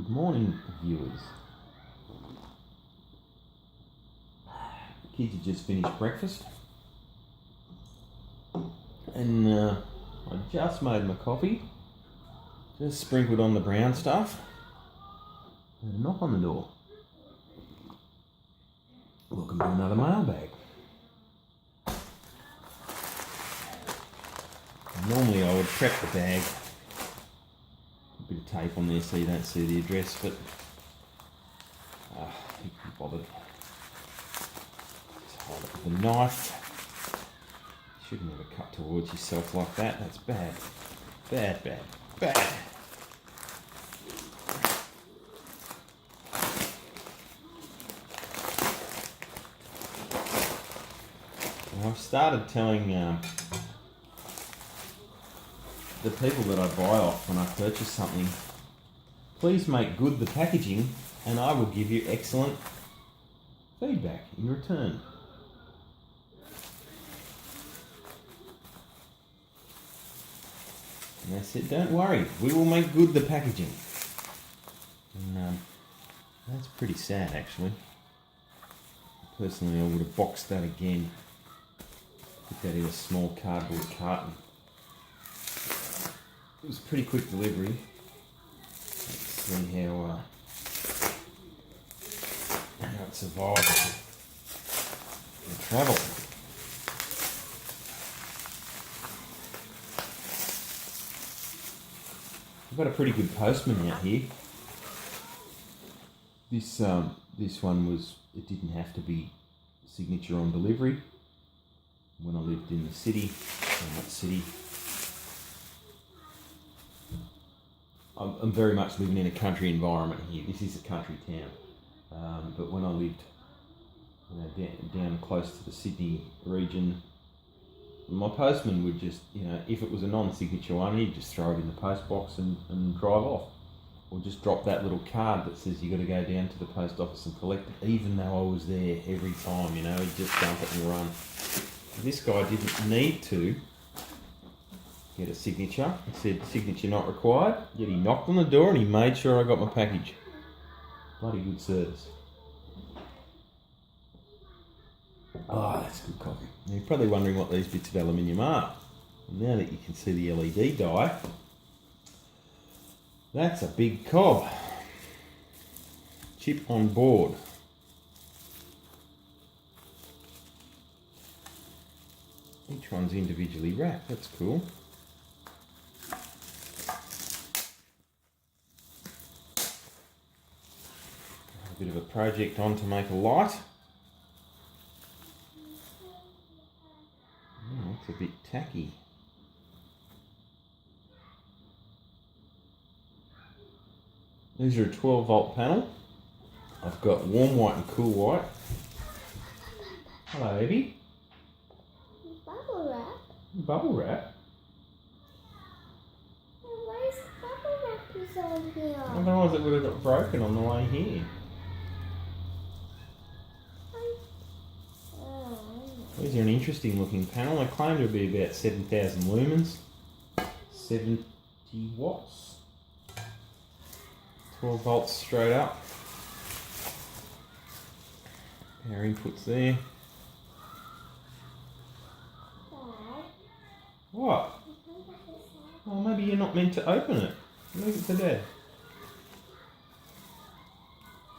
Good morning, viewers. Kids have just finished breakfast, and I just made my coffee, just sprinkled on the brown stuff, and a knock on the door. Welcome to another mailbag. Normally I would prep the bag, a bit of tape on there so you don't see the address, but I can't be bothered. Just hold it with a knife. You should never cut towards yourself like that. That's bad. Bad, bad, bad. And I've started telling the people that I buy off when I purchase something, please make good the packaging and I will give you excellent feedback in return. And they said, don't worry, we will make good the packaging. And that's pretty sad actually. Personally, I would have boxed that again. Put that in a small cardboard carton. It was a pretty quick delivery. Let's see how it survived the travel. We've got a pretty good postman out here. This one it didn't have to be signature on delivery. When I lived in the city, I'm very much living in a country environment here. This is a country town. But when I lived down close to the Sydney region, my postman would just, if it was a non-signature one, he'd just throw it in the post box and drive off. Or just drop that little card that says you got to go down to the post office and collect it, even though I was there every time, he'd just dump it and run. This guy didn't need to get a signature. It said signature not required, yet he knocked on the door and he made sure I got my package. Bloody good service. Oh, that's good coffee. Now you're probably wondering what these bits of aluminium are. And now that you can see the LED dye, that's a big cob. Chip on board. Each one's individually wrapped, that's cool. A bit of a project on to make a light. Oh, it's a bit tacky. These are a 12-volt panel. I've got warm white and cool white. Hello, Evie. Bubble wrap? Bubble wrap? Why is bubble wrap on here? Otherwise it would have got broken on the way here. These are an interesting looking panel. They claim to be about 7,000 lumens, 70 watts, 12 volts straight up. Power inputs there. What? Oh, maybe you're not meant to open it. Leave it to Dad.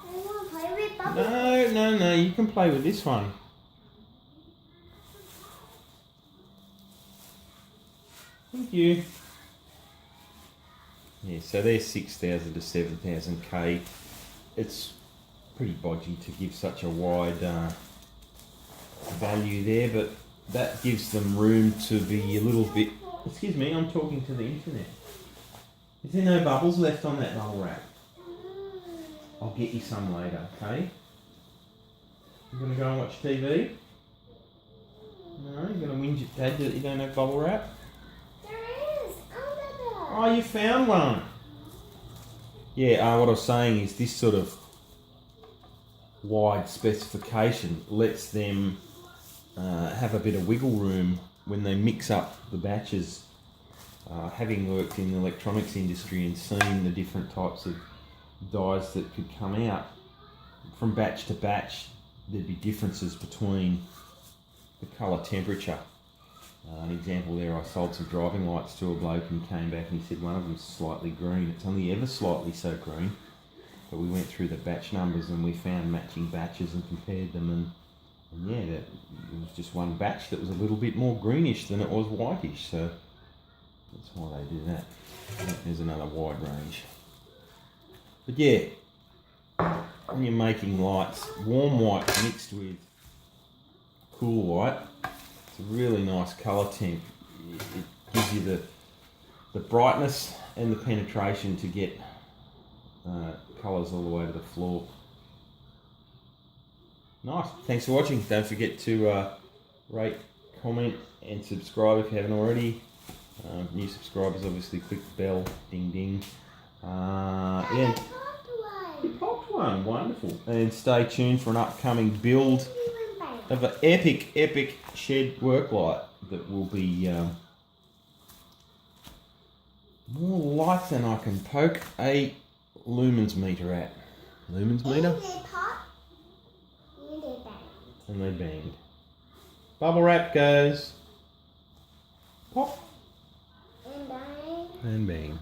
I want to play with bubbles. No, you can play with this one. Thank you. Yeah, so they're 6,000 to 7,000 K. It's pretty bodgy to give such a wide value there, but that gives them room to be a little bit... Excuse me, I'm talking to the internet. Is there no bubbles left on that bubble wrap? I'll get you some later, okay? You gonna go and watch TV? No, you're gonna whinge at Dad that you don't have bubble wrap? There is. Oh, you found one. Yeah, what I was saying is this sort of wide specification lets them have a bit of wiggle room when they mix up the batches. Having worked in the electronics industry and seen the different types of dyes that could come out. From batch to batch, there'd be differences between the colour temperature. An example there, I sold some driving lights to a bloke and he came back and he said one of them's slightly green. It's only ever slightly so green. But we went through the batch numbers and we found matching batches and compared them, and yeah, it was just one batch that was a little bit more greenish than it was whitish, so that's why they do that. There's another wide range. But yeah, when you're making lights, warm white mixed with cool white, it's a really nice colour temp. It gives you the brightness and the penetration to get colours all the way to the floor. Nice. Thanks for watching. Don't forget to rate, comment and subscribe if you haven't already. New subscribers, obviously click the bell. Ding ding. Yeah. You popped one. Wonderful. And stay tuned for an upcoming build of an epic shed work light that will be more light than I can poke a lumens meter at. Lumens meter? And they pop. And they bang. And they banged. Bubble wrap goes pop And bang. and bang.